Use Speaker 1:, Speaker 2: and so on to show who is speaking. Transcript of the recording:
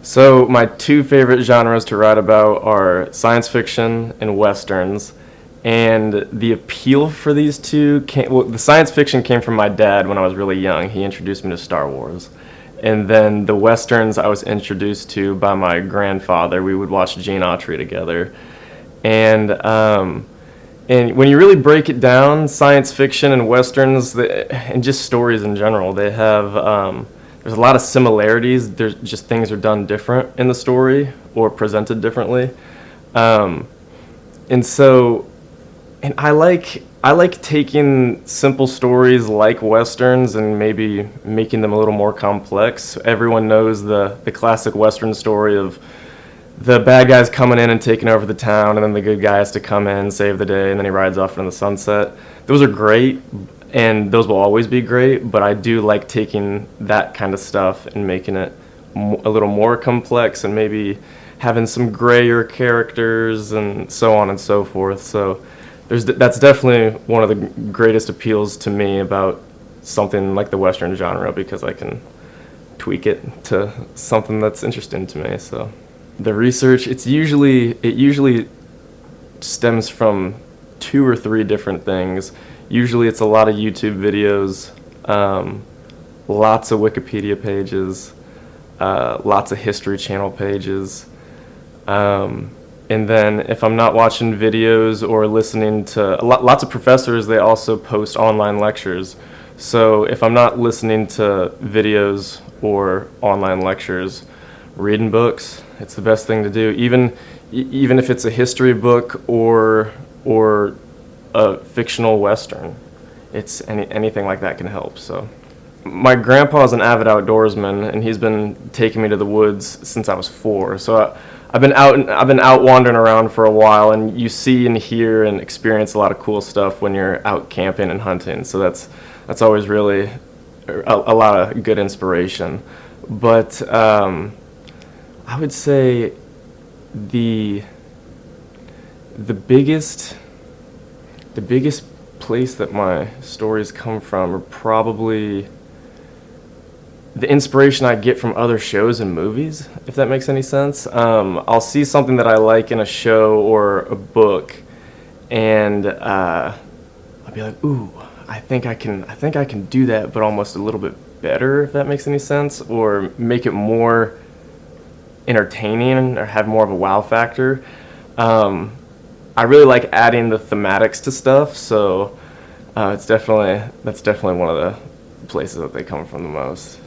Speaker 1: So my two favorite genres to write about are science fiction and westerns. And the appeal for these two the science fiction came from my dad when I was really young. He introduced me to Star Wars. And then the westerns I was introduced to by my grandfather. We would watch Gene Autry together. And when you really break it down, science fiction and westerns, and just stories in general, they have there's a lot of similarities. There's just things are done different in the story or presented differently, and so and I like taking simple stories like westerns and maybe making them a little more complex. Everyone knows the classic western story of the bad guy's coming in and taking over the town, and then the good guy has to come in, save the day, and then he rides off into the sunset. Those are great, and those will always be great, but I do like taking that kind of stuff and making it a little more complex and maybe having some grayer characters and so on and so forth. So that's definitely one of the greatest appeals to me about something like the Western genre, because I can tweak it to something that's interesting to me. So the research, it usually stems from two or three different things. Usually it's a lot of YouTube videos, lots of Wikipedia pages, lots of History Channel pages. And then if I'm not watching videos or listening to lots of professors, they also post online lectures. So if I'm not listening to videos or online lectures, reading books, it's the best thing to do. Even if it's a history book or a fictional western, it's anything like that can help. So my grandpa's an avid outdoorsman, and he's been taking me to the woods since I was 4. So I've been out wandering around for a while, and you see and hear and experience a lot of cool stuff when you're out camping and hunting. So that's always really a lot of good inspiration. But I would say the biggest place that my stories come from are probably the inspiration I get from other shows and movies, if that makes any sense. I'll see something that I like in a show or a book, and I'll be like, "Ooh, I think I can do that, but almost a little bit better," if that makes any sense, or make it more entertaining or have more of a wow factor. I really like adding the thematics to stuff, so that's definitely one of the places that they come from the most.